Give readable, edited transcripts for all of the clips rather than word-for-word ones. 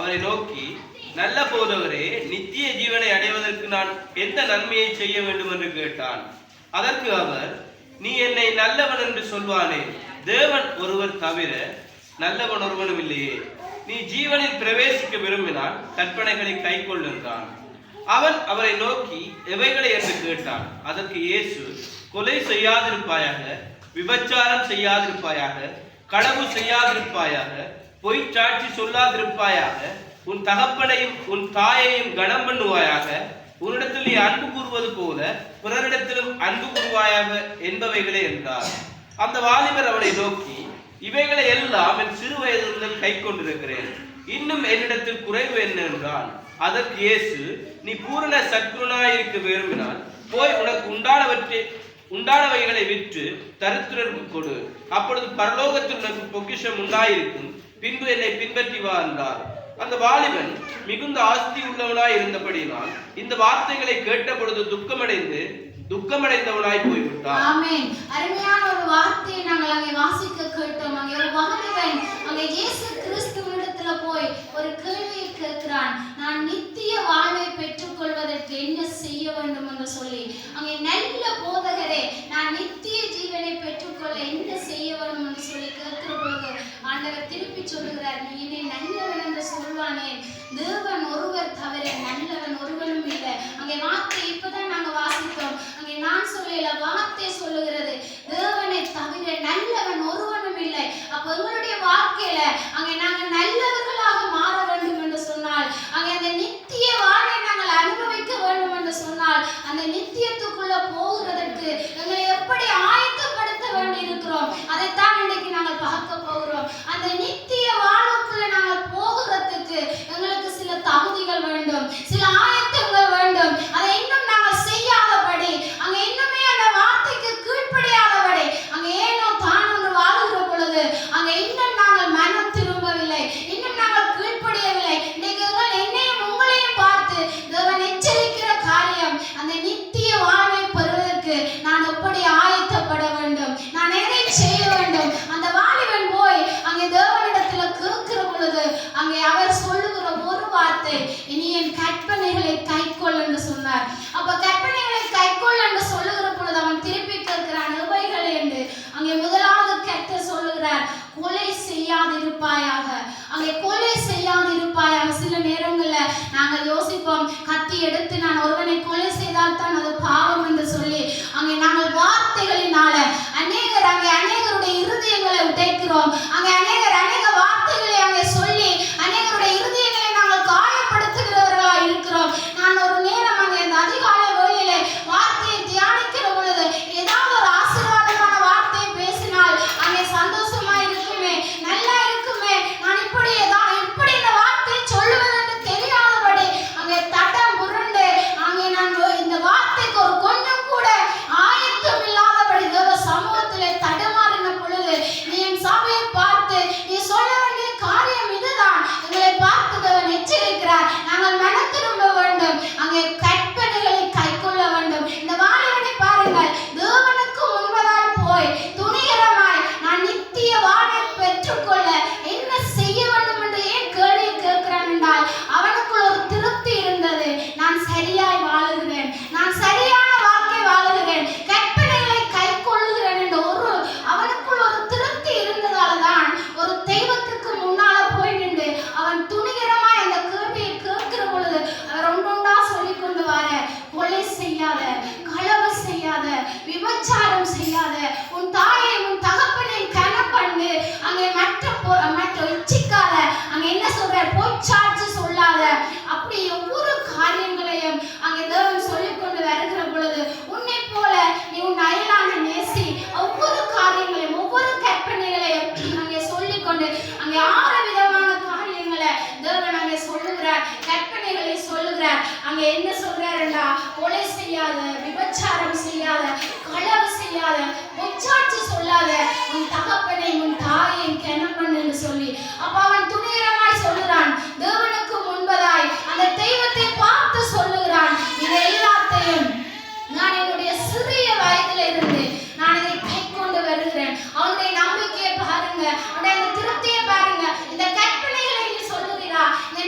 அவரை நோக்கி, நல்ல போதவரே, நித்திய ஜீவனை அடைவதற்கு நான் எந்த நன்மையை செய்ய வேண்டும் என்று கேட்டான். அதற்கு அவர், நீ என்னை நல்லவன் என்று சொல்வானே, தேவன் ஒருவர் தவிர நல்லவன் ஒருவனும் இல்லையே. நீ ஜீவனில் பிரவேசிக்க விரும்பினால் கற்பனைகளை கைக்கொள் என்றான். அவன் அவரை நோக்கி, எவைகளை என்று கேட்டான். அதற்கு இயேசு, கொலை செய்யாதிருப்பாயாக, விபச்சாரம் செய்யாதிருப்பாயாக, களவு செய்யாதிருப்பாயாக, பொய் சாட்சி சொல்லாதிருப்பாயாக, உன் தகப்பனையும் உன் தாயையும் கனம் பண்ணுவாயாக, உன்னிடத்தில் நீ அன்பு கூறுவது போல பிறரிடத்திலும் அன்பு கூறுவாயாக என்பவைகளே என்றார். அந்த வாலிபர் அவனை நோக்கி, இவைகளை எல்லாம் என் சிறு வயது முதல் கை கொண்டிருக்கிறேன், இன்னும் என்னிடத்தில் குறைவு என்ன என்றான். அதற்கு இயேசு, நீ பூரண சத்குணனாயிருக்க விரும்பினால் போய் உனக்கு உண்டானவைகளை விற்று தரித்திரருக்கு கொடு, அப்பொழுது பரலோகத்தில் உனக்கு பொக்கிஷம் உண்டாயிருக்கும், பின்பு என்னை பின்பற்றி வா என்றார். அந்த வாலிபன் மிகுந்த ஆஸ்தி உள்ளவனாய் இருந்தபடியினால் இந்த வார்த்தைகளை கேட்ட பொழுது துக்கமடைந்தவனாய் போய்விட்டான். ஆமென். அருமையான ஒரு வார்த்தையை நாங்கள் அங்கே வாசிக்க கேட்டோம். அங்கே ஒரு வாலிபன் அங்கே இயேசு கிறிஸ்துவிடத்துல போய் ஒரு கேள்வியை கேட்கிறான். நான் நித்திய வாழ்வை பெற்றுக் கொள்வதற்கு என்ன செய்ய வேண்டும் என்று சொல்லி, அங்கே நல்ல போதகரே, நான் நித்திய ஜீவனை பெற்றுக்கொள்ள என்ன செய்ய வேண்டும் என்று சொல்லி கேட்கிற பொழுது ஆண்டவர் திருப்பி சொல்லுகிறார், நீ என்னை நல்லவன் என்று சொல்வானே, தேவன் ஒருவர் தவிர நல்லவன் ஒருவனும் இல்லை. அங்கே வார்த்தை இப்பதான் நாங்க வாசித்தோம். அங்கே நான் சொல்லல, வார்த்தை சொல்லுகிறது, தேவனை தவிர நல்லவன் ஒருவனும் இல்லை. அப்ப எங்களுடைய வாழ்க்கையில அங்கே நாங்க நல்லவர்களாக மாற வேண்டும் என்று சொன்னால், அங்கே அந்த நித்திய வாழ்வை நாங்கள் அனுபவிக்க வேண்டும் என்று சொன்னால், அந்த நித்தியத்துக்குள்ள போகிறதற்கு எங்களை எப்படி ஆயத்தப்படுத்த வேண்டி இருக்கிறோம், அதைத்தான் இன்னைக்கு நாங்கள் பார்க்க போகிறோம். அந்த நித்திய வாழ்வுக்குள்ள நாங்கள் போகிறதுக்கு எங்களுக்கு சில தகுதிகள் வேண்டும், சில ஆயத்தங்கள் வேண்டும். அதை இன்னும் நாங்கள் செய்யாதபடி, அங்க இன்னுமே அந்த வார்த்தைக்கு கீழ்ப்படியாதபடி, அங்க ஏனோ தான் ஒன்று வாழுகிற பொழுது அங்க இன்னும் நாங்கள் மனம் திரும்பவில்லை, இன்னும் நாங்கள் கீழ்ப்படியவில்லை. இன்னைக்கு என்னையும் உங்களையும் பார்த்து தேவன் எச்சரிக்கிற காரியம், அந்த நித்திய வாழ்வை பெறுவதற்கு நான் எப்படி ஆயத்தப்பட வேண்டும், நான் எதை செய்ய வேண்டும். அந்த வாலிபன் போய் அங்கே தேவனிடத்துல கேட்கிற பொழுது அங்கே அவர் சொல்லுகிற ஒரு வார்த்தை, இனி என் கற்பனைகளை கைக்கொள் என்று சொன்னார். அப்ப கற்பனைகளை கைக்கொள் என்று சொல்லுகிற பொழுது அவன் திருப்பி கேட்கிறான், எவைகள் என்று. அங்கே முதலாவது கர்த்தர் சொல்லுகிறார், கொலை செய்யாதிருப்பாயாக. அங்கே கொலை செய்யாதிருப்பாயாக. சில நேரங்கள்ல நாங்கள் யோசிப்போம், கத்தி எடுத்து நான் ஒருவனை கொலை செய்தால் தான் அது பாவம் என்று சொல்லி அங்கே நாங்கள் வார்த்தைகளினால அநேகருடைய இருதயங்களை உடைக்கிறோம். அங்கே அநேக வார்த்தைகளை அங்கே சொல்லி அநேகருடைய இருதயங்களை நாங்கள் காயப்படுத்துகிறவர்களா இருக்கிறோம். நான் ஒரு நேரம் அங்கே அந்த அதிகாலை வேளையிலே வார்த்தையை தியானிக்கிற பொழுது ஏதாவது ஒரு ஆசீர்வாதமான வார்த்தையை பேசினால் அங்கே சந்தோஷமா இருக்குமே, நல்லா இருக்குமே, நான் இப்படி இந்த வார்த்தையை சொல்லுவதற்கு தெரியாதபடி அங்கே தட்டம் புரண்டு அங்கே நான் இந்த வார்த்தைக்கு ஒரு கொஞ்சம் கூட ஆயத்தம் இல்லாதபடி தேவ சமூகத்திலே தடுமாறின பொழுது நீ என் சபையை பார்த்து நீ சொல்ல வேண்டிய காரியம் இதுதான். எங்களை பார்த்து தேவன் எச்சரிக்கிறார், நாங்கள் மனம் திரும்ப வேண்டும், அங்கே கற்பனைகளை கைக்கொள்ள வேண்டும். இந்த வாலிபனை பாருங்கள், தேவனுக்கு முன்பதாய் போய் துணிகரமாய் நான் நித்திய வாழ்வை பெற்றுக்கொள்ள என்ன செய்ய வேண்டும் என்று ஏன் கேள்வி கேட்கிறான் என்றால், அவனுக்குள் ஒரு திருப்தி இருந்தது. நான் சரியாய் வாழுகிறேன், நான் சரியான வாழ்க்கை வாழுகிறேன், கற்பனைகளை கை கொள்ளுகிறேன் என்ற அவனுக்குள் ஒரு திருப்தி இருந்ததால்தான் ஒரு தெய்வத்துக்கு முன்னால போய் நின்று அவன் துணிகரமாய் அந்த கேள்வியை கேட்கிற பொழுது அவர் ஒன்றொன்றா சொல்லிக் கொண்டு வர, கொலை செய்யாத, களவு செய்யாத, விபச்சாரம் செய்யாத, உன் தாயை உன் தகப்பனை கனம் பண்ணு, அங்கே மற்ற இச்சிக்காத, அங்கே என்ன சொல்ற, பொய்ச்சாட்சி சொல்லாத, அப்படி ஒவ்வொரு காரியங்களையும் அங்கே தேவன் சொல்லிக் கொண்டு வருகிற பொழுது உன்னை போல நீ உன் அயலான நேசி, ஒவ்வொரு காரியங்களையும் ஒவ்வொரு கற்பனைகளையும் அங்கே சொல்லிக்கொண்டு அங்கே 6 விதமான காரியங்களை தேவன் அங்கே சொல்லுகிறார், கற்பனைகளை சொல்லுகிறார். அங்கே என்ன சொல்றாருன்னா, கொலை செய்யாத, விபச்சாரம் செய்யாத, களவு செய்யாத, பொய்ச்சாட்சி சொல்லாத, உன் தகப்பனை உன் தாயை கனம் பண்ணு என்று சொல்லி அப்ப அவன் துணிகரமாய் சொல்லுகிறான். தேவனுக்கு முன்பதாய் அந்த தெய்வத்தை பார்த்து சொல்லுகிறான், இதை எல்லாத்தையும் நான் என்னுடைய சிறிய வயதில் இருந்து நான் இதை கை கொண்டு வருகிறேன். அவனுடைய நம்பிக்கையை பாருங்க, அவனுடைய அந்த திருப்தியை பாருங்க. இந்த கற்பனைகளை நீ சொல்லுகிறா, இந்த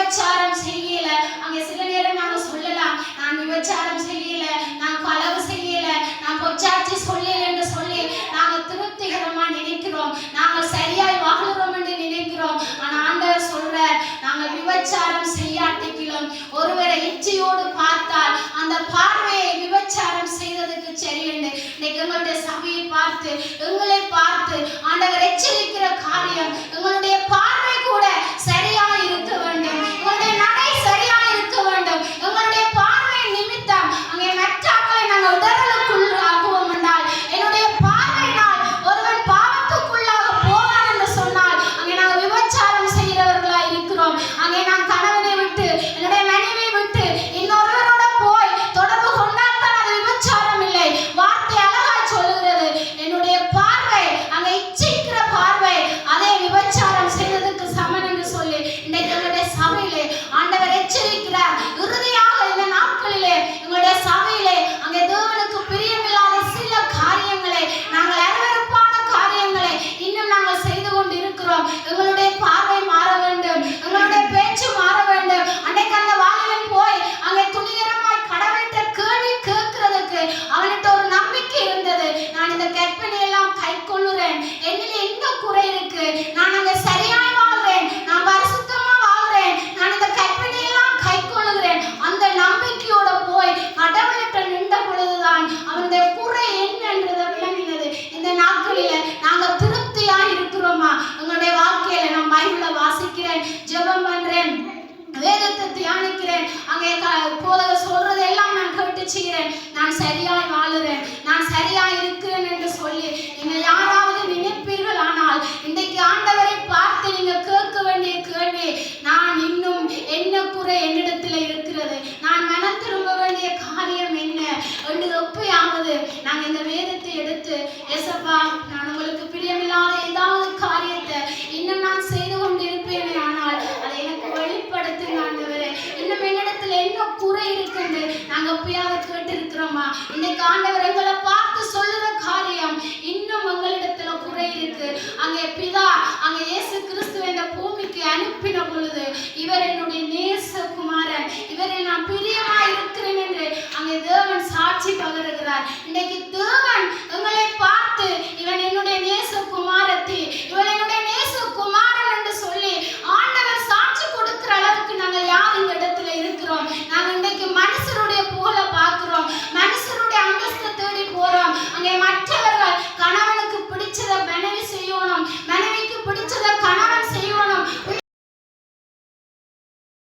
விபச்சாரம் செய்யல. அங்கே சில நேரம் நாங்க சொல்லலாம், நான் விபச்சாரம் செய்யல, நான் களவு செய்யல, நான் பொச்சாட்சி சொல்லல என்று சொல்லி நாங்க திருப்திகரமா நினைக்கிறோம், நாங்கள் சரியாய் வாழுறோம் என்று நினைக்கிறோம். ஆனா ஆண்டவர் சொல்றார், நாங்கள் விபச்சாரம் செய்யாட்டிலும் ஒருவரை இச்சையோடு பார்த்தால் அந்த பார்வையை விபச்சாரம் செய்ததுக்கு சரி என்று இன்னைக்கு எங்களுடைய சபையை பார்த்து எங்களை பார்த்து ஆண்டவர் எச்சரிக்கிற காரியம், எங்களுடைய பார்வை கூட சரியா இருக்க வேண்டும், எங்களுடைய நடை சரியா இருக்க வேண்டும். எங்களுடைய பார்வை நிமித்தம் அங்கே மற்றாக்களை நாங்கள் உடலுக்குள் ஆக்குவோம் என்றால், என்னுடைய பார்வையினால் ஒருவன் பாவத்துக்குள்ளாக போவான் என்று சொன்னால் அங்கே நாங்கள் விபச்சாரம் செய்கிறவர்களா இருக்கிறோம். அங்கே நான் கணவனை விட்டு என்னுடைய மனைவியை விட்டு இன்னொருவரோட போய் தொடர்பு கொண்டால் தான் அது விபச்சாரம் இல்லை. வார்த்தை அழகாய் சொல்லுகிறது, என்னுடைய பார்வை அங்கே இச்சிக்கிற பார்வை அதே விபச்சாரம் செய்ததுக்கு சமன் என்று சொல்லி இன்றைக்கு எங்களுடைய சபையிலே ஆண்டவர் எச்சரிக்கிறார். இறுதியாக இந்த நாட்களிலே எங்களுடைய சபையிலே அங்கே தேவனுக்கு பிரியமில்லாத சில காரியங்களை, நாங்கள் அருவருப்பான காரியங்களை இன்னும் நாங்கள் செய்து கொண்டு இருக்கிறோம். எங்களுடைய பார்வை மாற வேண்டும், எங்களுடைய பேச்சு மாற வேண்டும். அன்றைக்கு அந்த வாலிபன் போய் அங்கே துணிகரமாய் கடவுள்கிட்ட கேள்வி கேட்கிறதுக்கு அவன்கிட்ட ஒரு நம்பிக்கை இருந்தது. நான் இந்த கற்பனை எல்லாம் கை கொள்ளுறேன், என்னில் என்ன குறை இருக்கு, நான் அங்கே சரியாய் வாழ்றேன், நான் பரிசுத்தமா வாழ்றேன், நான் இந்த கற்பனை எல்லாம் கை கொள்ளுகிறேன். அந்த நம்பிக்கையோட போய் கடவுள்கிட்ட நின்ற பொழுதுதான் அவனுடைய குறை என்னன்றது விளங்கினது. இந்த நாட்களில நாங்க திருப்தியா இருக்கிறோமா? எங்களுடைய வாழ்க்கையில நான் பைபிளை வாசிக்கிறேன், ஜெபம் பண்றேன், வேதத்தை தியானிக்கிறேன், அங்கே போதகர் சொல்றது எல்லாம் நான் கேட்டு செய்கிறேன், நான் சரியாய் வாழுறேன், நான் சரியாய் இருக்கிறேன் என்று சொல்லி நீங்க யாராவது நினைப்பீர்கள். ஆனால் இன்றைக்கு ஆண்டவரை பார்த்து நீங்க கேட்க வேண்டிய கேள்வி, நான் இன்னும் என்ன குறை என்னிடத்துல இருக்கிறது, நான் மனம் திரும்ப வேண்டிய காரியம் என்ன என்று எப்பயாவது நாங்க இந்த வேதத்தை எடுத்து, ஏசப்பா நான் உங்களுக்கு பிரியமில்லாத ஏதாவது காரியத்தை இன்னும் நான் செய்து கொண்டு இருப்பேனே, ஆனால் அதை எனக்கு வெளிப்படுத்துங்க ஆண்டவரே, இன்னும் என்னிடத்துல என்ன குறை இருக்குன்னு நாங்க எப்பயாவது கேட்டு இருக்கிறோமா? இன்னைக்கு ஆண்டவர் எங்களை பார்த்து சொல்லுற காரியம், இன்னும் எங்களிடத்துல குறை இருக்கு. அங்கே பிதா அங்கே இயேசு கிறிஸ்துவை இந்த பூமிக்கு அனுப்பின பொழுது, இவர் என்னுடைய நேசகுமாரன், இவரை நான் பிரியமா இருக்கிறேன் என்று அங்கே தேவன் சாட்சி பகருகிறார். இன்னைக்கு